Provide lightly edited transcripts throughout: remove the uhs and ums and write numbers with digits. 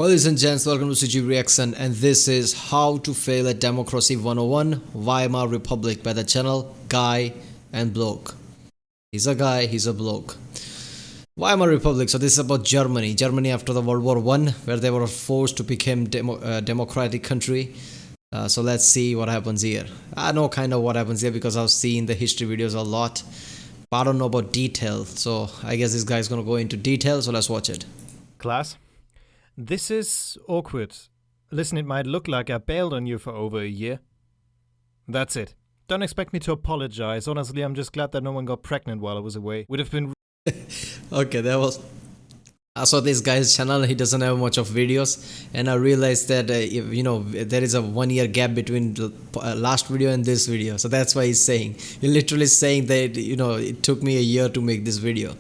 Ladies and gents, welcome to CG Reaction, and this is How to Fail at Democracy 101 Weimar Republic by the channel Guy and Bloke. He's a guy, he's a bloke. Weimar Republic, so this is about Germany. Germany after the World War I, where they were forced to become democratic country. So let's see what happens here. I know kind of what happens here because I've seen the history videos a lot. But I don't know about detail, so I guess this guy's gonna go into detail, so let's watch it. Class, this is awkward. Listen, it might look like I bailed on you for over a year. That's it. Don't expect me to apologize. Honestly, I'm just glad that no one got pregnant while I was away. Would have been... Okay, that was... I saw this guy's channel, he doesn't have much of videos, and I realized that, there is a 1 year gap between the last video and this video. So that's why he's saying. He's literally saying that, it took me a year to make this video.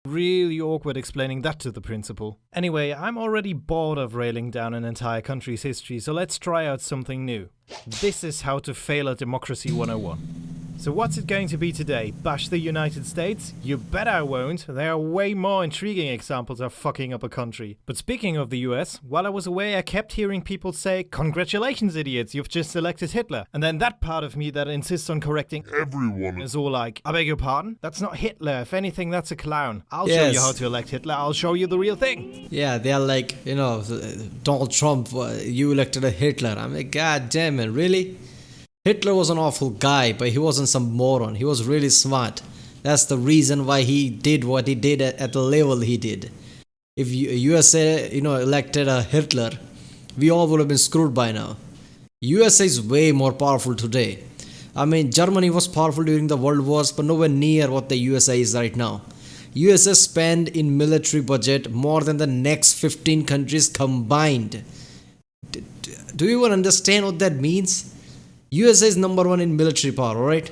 Really awkward explaining that to the principal. Anyway, I'm already bored of railing down an entire country's history, so let's try out something new. This is how to fail at Democracy 101. So what's it going to be today? Bash the United States? You bet I won't. There are way more intriguing examples of fucking up a country. But speaking of the US, while I was away I kept hearing people say, "Congratulations idiots, you've just elected Hitler." And then that part of me that insists on correcting everyone is all like, "I beg your pardon? That's not Hitler. If anything, that's a clown. I'll show you how to elect Hitler. I'll show you the real thing." Yeah, they are like, Donald Trump, you elected a Hitler. I'm like, God damn it, really? Hitler was an awful guy, but he wasn't some moron. He was really smart. That's the reason why he did what he did at the level he did. If USA, elected a Hitler, we all would have been screwed by now. USA is way more powerful today. I mean, Germany was powerful during the World Wars, but nowhere near what the USA is right now. USA spend in military budget more than the next 15 countries combined. Do you even understand what that means? USA is number one in military power, alright?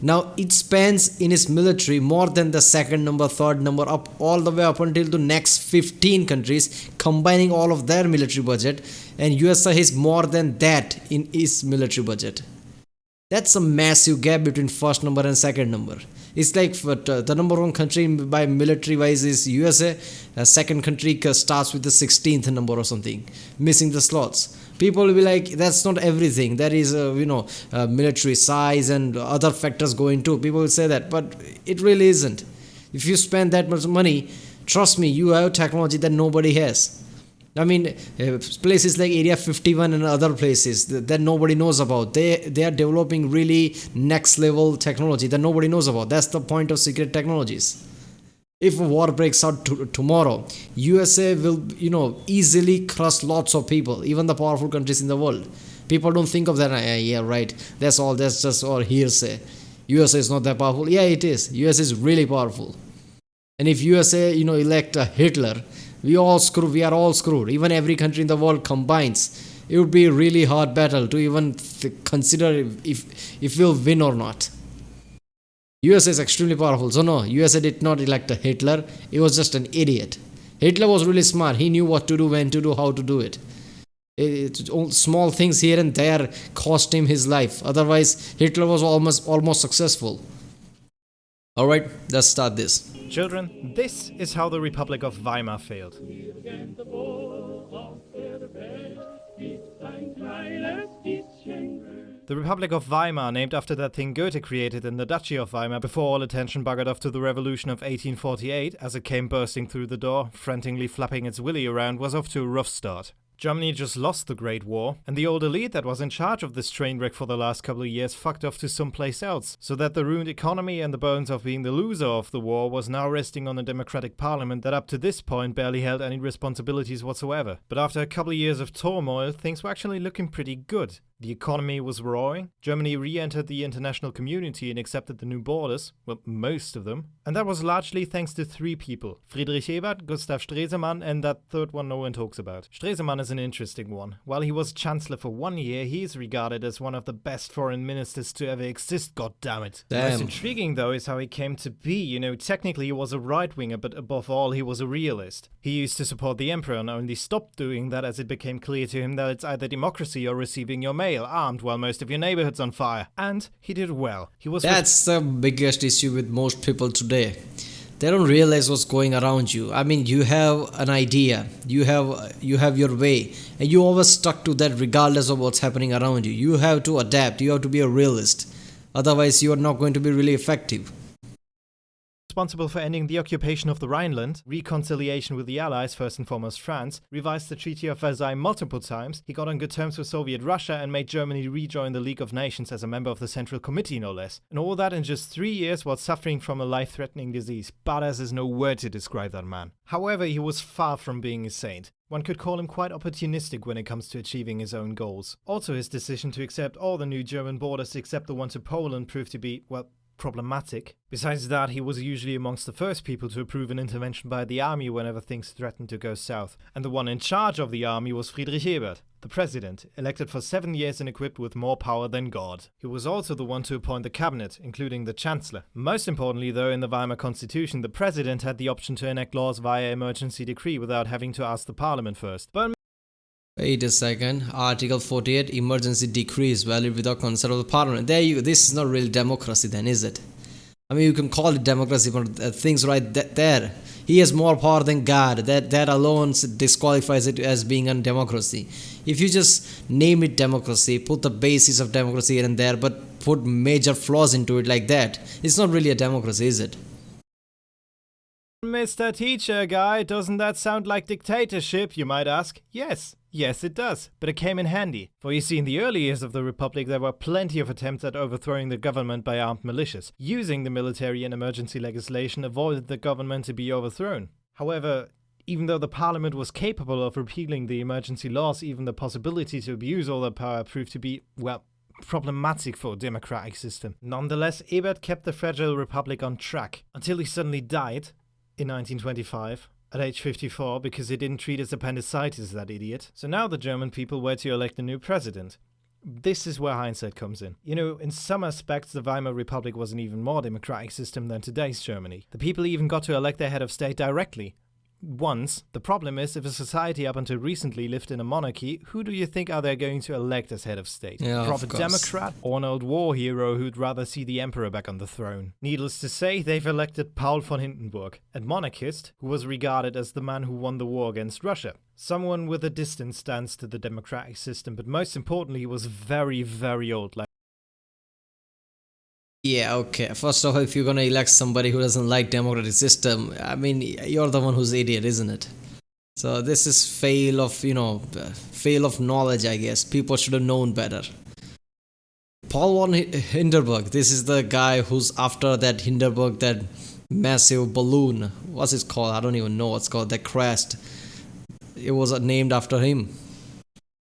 Now it spends in its military more than the second number, third number, up all the way up until the next 15 countries, combining all of their military budget, and USA has more than that in its military budget. That's a massive gap between first number and second number. It's like the number one country by military wise is USA. Second country starts with the 16th number or something, missing the slots. People will be like, that's not everything. There is military size and other factors go into. People will say that, but it really isn't. If you spend that much money, trust me, you have technology that nobody has. I mean, places like Area 51 and other places that nobody knows about. They are developing really next level technology that nobody knows about. That's the point of secret technologies. If a war breaks out tomorrow, USA will, easily crush lots of people, even the powerful countries in the world. People don't think of that. Yeah, right. That's just all hearsay. USA is not that powerful. Yeah, it is. USA is really powerful. And if USA, elect a Hitler, we are all screwed. Even every country in the world combines. It would be a really hard battle to even consider if we'll win or not. USA is extremely powerful. So no, USA did not elect a Hitler. He was just an idiot. Hitler was really smart. He knew what to do, when to do, how to do it. Small things here and there cost him his life. Otherwise, Hitler was almost successful. Alright, let's start this. Children, this is how the Republic of Weimar failed. The Republic of Weimar, named after that thing Goethe created in the Duchy of Weimar before all attention buggered off to the Revolution of 1848 as it came bursting through the door, frantically flapping its willy around, was off to a rough start. Germany just lost the Great War, and the old elite that was in charge of this train wreck for the last couple of years fucked off to someplace else, so that the ruined economy and the bones of being the loser of the war was now resting on a democratic parliament that up to this point barely held any responsibilities whatsoever. But after a couple of years of turmoil, things were actually looking pretty good. The economy was roaring, Germany re-entered the international community and accepted the new borders, well, most of them, and that was largely thanks to three people: Friedrich Ebert, Gustav Stresemann, and that third one no one talks about. Stresemann is an interesting one. While he was chancellor for 1 year, he is regarded as one of the best foreign ministers to ever exist, goddammit. Most intriguing though is how he came to be. Technically he was a right-winger, but above all he was a realist. He used to support the emperor and only stopped doing that as it became clear to him that it's either democracy or receiving your mail armed while most of your neighborhood's on fire. And he did well. He was... That's the biggest issue with most people today. They don't realize what's going around you. I mean, you have an idea, you have your way, and you always stuck to that regardless of what's happening around you. You have to adapt. You have to be a realist. Otherwise, you are not going to be really effective. Responsible for ending the occupation of the Rhineland, reconciliation with the Allies, first and foremost France, revised the Treaty of Versailles multiple times, he got on good terms with Soviet Russia and made Germany rejoin the League of Nations as a member of the Central Committee, no less. And all that in just 3 years while suffering from a life-threatening disease. Badass is no word to describe that man. However, he was far from being a saint. One could call him quite opportunistic when it comes to achieving his own goals. Also, his decision to accept all the new German borders except the one to Poland proved to be, well, problematic. Besides that, he was usually amongst the first people to approve an intervention by the army whenever things threatened to go south. And the one in charge of the army was Friedrich Ebert, the president, elected for 7 years and equipped with more power than God. He was also the one to appoint the cabinet, including the chancellor. Most importantly, though, in the Weimar Constitution, the president had the option to enact laws via emergency decree without having to ask the parliament first. But Wait a second. Article 48, emergency decree is valid without consent of the parliament. There you go. This is not really democracy then, is it? I mean, you can call it democracy, but things right there. He has more power than God. That alone disqualifies it as being a democracy. If you just name it democracy, put the basis of democracy here and there, but put major flaws into it like that, it's not really a democracy, is it? Mr. Teacher Guy, doesn't that sound like dictatorship, you might ask? Yes, it does, but it came in handy. For you see, in the early years of the Republic, there were plenty of attempts at overthrowing the government by armed militias. Using the military and emergency legislation avoided the government to be overthrown. However, even though the parliament was capable of repealing the emergency laws, even the possibility to abuse all that power proved to be, well, problematic for a democratic system. Nonetheless, Ebert kept the fragile Republic on track, until he suddenly died in 1925. At age 54, because he didn't treat his appendicitis, that idiot. So now the German people were to elect a new president. This is where hindsight comes in. You know, in some aspects, the Weimar Republic was an even more democratic system than today's Germany. The people even got to elect their head of state directly. Once. The problem is, if a society up until recently lived in a monarchy, who do you think are they going to elect as head of state? Yeah, a proper Democrat or an old war hero who'd rather see the emperor back on the throne? Needless to say, they've elected Paul von Hindenburg, a monarchist who was regarded as the man who won the war against Russia. Someone with a distant stance to the democratic system, but most importantly, he was very, very old. Yeah, okay. First of all, if you're gonna elect somebody who doesn't like democratic system, I mean, you're the one who's idiot, isn't it? So this is fail of knowledge, I guess. People should have known better. Paul von Hindenburg, this is the guy who's after that Hindenburg, that massive balloon. What's it called? I don't even know what's called. That crashed. It was named after him.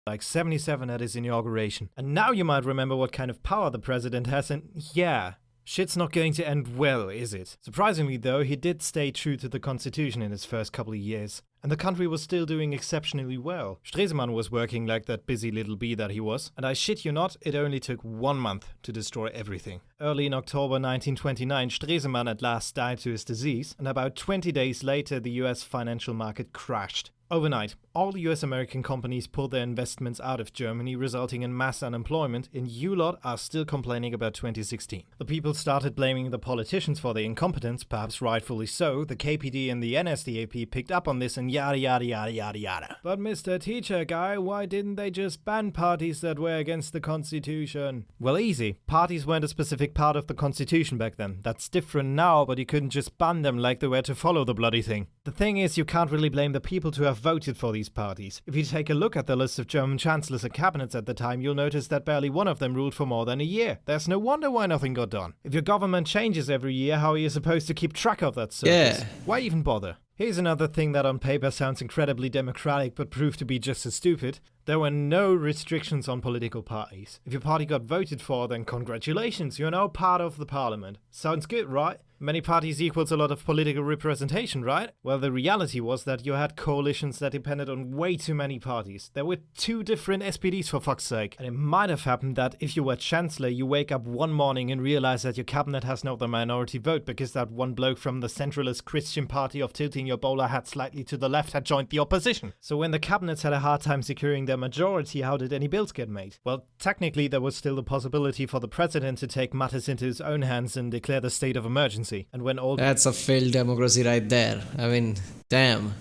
Like 77 at his inauguration. And now you might remember what kind of power the president has, and yeah, shit's not going to end well, is it? Surprisingly though, he did stay true to the constitution in his first couple of years. And the country was still doing exceptionally well. Stresemann was working like that busy little bee that he was, and I shit you not, it only took 1 month to destroy everything. Early in October 1929, Stresemann at last died to his disease, and about 20 days later the US financial market crashed. Overnight, all the US-American companies pulled their investments out of Germany, resulting in mass unemployment, and you lot are still complaining about 2016. The people started blaming the politicians for their incompetence, perhaps rightfully so. The KPD and the NSDAP picked up on this and yada yada yada yada yada. But Mr. Teacher Guy, why didn't they just ban parties that were against the Constitution? Well, easy. Parties weren't a specific part of the Constitution back then. That's different now, but you couldn't just ban them like they were to follow the bloody thing. The thing is, you can't really blame the people to have voted for these parties. If you take a look at the list of German chancellors and cabinets at the time, you'll notice that barely one of them ruled for more than a year. There's no wonder why nothing got done. If your government changes every year, how are you supposed to keep track of that service? Yeah. Why even bother? Here's another thing that on paper sounds incredibly democratic but proved to be just as stupid. There were no restrictions on political parties. If your party got voted for, then congratulations, you're now part of the parliament. Sounds good, right? Many parties equals a lot of political representation, right? Well, the reality was that you had coalitions that depended on way too many parties. There were 2 different SPDs for fuck's sake. And it might have happened that if you were chancellor, you wake up one morning and realize that your cabinet has not the minority vote because that one bloke from the centralist Christian party of tilting your bowler hat slightly to the left had joined the opposition. So when the cabinets had a hard time securing their a majority, how did any bills get made? Well, technically there was still the possibility for the president to take matters into his own hands and declare the state of emergency. And when all That's a failed democracy right there. I mean, damn.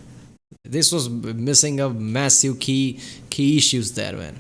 This was missing a massive key issues there, man.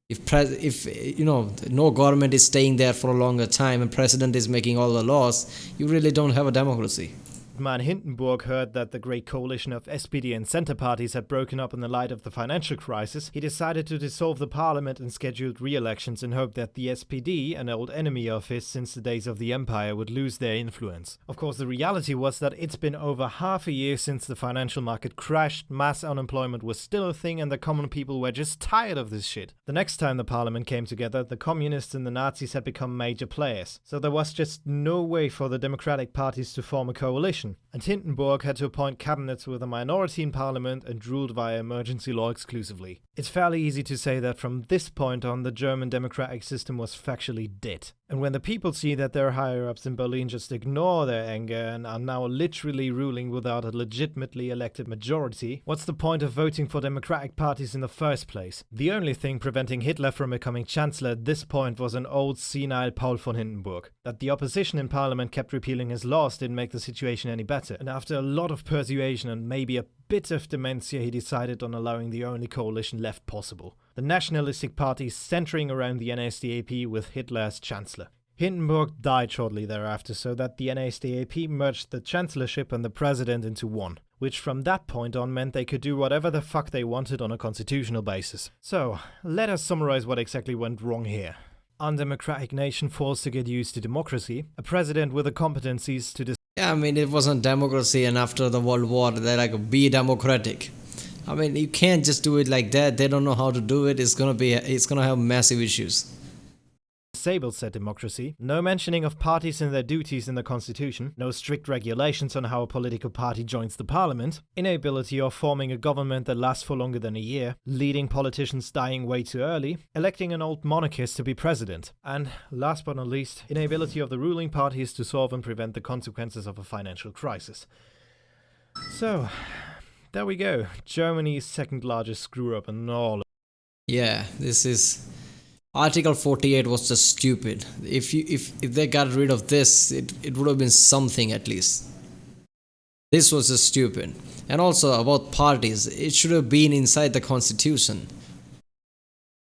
If no government is staying there for a longer time and president is making all the laws, you really don't have a democracy. man Hindenburg heard that the great coalition of SPD and center parties had broken up in the light of the financial crisis, he decided to dissolve the parliament and scheduled re-elections in hope that the SPD, an old enemy of his since the days of the empire, would lose their influence. Of course, the reality was that it's been over half a year since the financial market crashed, mass unemployment was still a thing, and the common people were just tired of this shit. The next time the parliament came together, the communists and the Nazis had become major players, so there was just no way for the democratic parties to form a coalition. And Hindenburg had to appoint cabinets with a minority in parliament and ruled via emergency law exclusively. It's fairly easy to say that from this point on, the German democratic system was factually dead. And when the people see that their higher-ups in Berlin just ignore their anger and are now literally ruling without a legitimately elected majority, what's the point of voting for democratic parties in the first place? The only thing preventing Hitler from becoming chancellor at this point was an old senile Paul von Hindenburg. That the opposition in parliament kept repealing his laws didn't make the situation any better, and after a lot of persuasion and maybe a bit of dementia, he decided on allowing the only coalition left possible: the nationalistic parties centering around the NSDAP with Hitler as chancellor. Hindenburg died shortly thereafter, so that the NSDAP merged the chancellorship and the president into one, which from that point on meant they could do whatever the fuck they wanted on a constitutional basis. So, let us summarize what exactly went wrong here. Undemocratic nation forced to get used to democracy, a president with the competencies to Yeah, I mean, it wasn't democracy, and after the World War, they're like, be democratic. I mean, you can't just do it like that. They don't know how to do it. It's gonna have massive issues. disable said democracy, no mentioning of parties and their duties in the constitution, no strict regulations on how a political party joins the parliament, inability of forming a government that lasts for longer than a year, leading politicians dying way too early, electing an old monarchist to be president, and, last but not least, inability of the ruling parties to solve and prevent the consequences of a financial crisis. So, there we go. Germany's second largest screw-up in all. Yeah, this is... Article 48 was just stupid. If they got rid of this, it would have been something at least. This was just stupid. And also about parties, it should have been inside the constitution.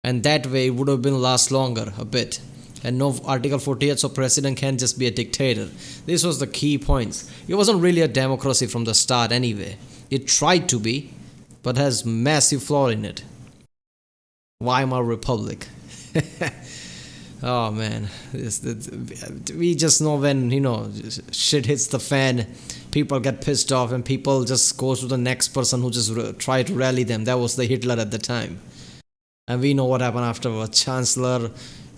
And that way it would have been last longer a bit. And no Article 48, so president can't just be a dictator. This was the key points. It wasn't really a democracy from the start anyway. It tried to be, but has massive flaw in it. Weimar Republic. Oh man, we just know when, shit hits the fan, people get pissed off and people just go to the next person who just try to rally them. That was the Hitler at the time. And we know what happened afterwards. Chancellor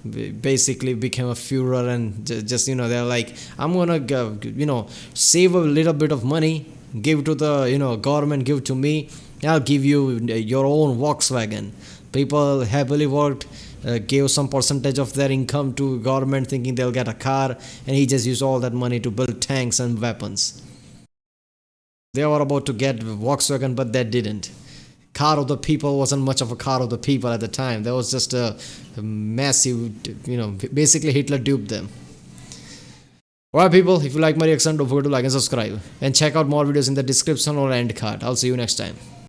basically became a Führer, and just, they're like, I'm gonna, save a little bit of money, give to the, government, give to me, I'll give you your own Volkswagen. People happily worked, gave some percentage of their income to government thinking they'll get a car, and he just used all that money to build tanks and weapons. They were about to get Volkswagen, but they didn't. Car of the people wasn't much of a car of the people at the time. There was just a massive, basically Hitler duped them. Alright people, if you like my reaction, don't forget to like and subscribe. And check out more videos in the description or end card. I'll see you next time.